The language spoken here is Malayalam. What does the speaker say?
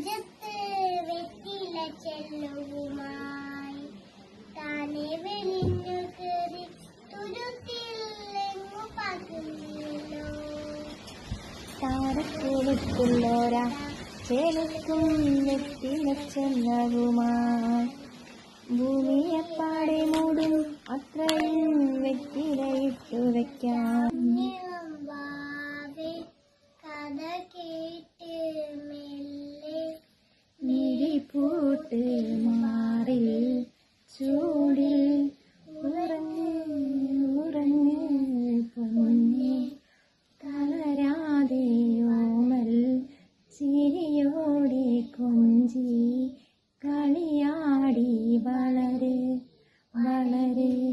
നെഞ്ചത്ത് വെറ്റില ചെല്ലുവുമായി താനെ വെളിഞ്ഞു കയറി തുരുത്തില്ലെങ്ങു പകർന്നല്ലോ. താരക്കൂടുത്തുള്ളോര ചേലക്കും വെറ്റില ചെല്ലവുമായി ഭൂമിയെപ്പാടെ മൂടും അത്രയും വെറ്റിലയിട്ടു വയ്ക്കാം. കഥ കേട്ട് മെല്ലെ മിഴിപ്പൂട്ട് മാറിൽ ചൂടിൽ ഉറങ്ങ് ഉറങ്ങ് പൊന്നെ തളരാതെ ഓമൽ ചിരിയോടെ കൊഞ്ചി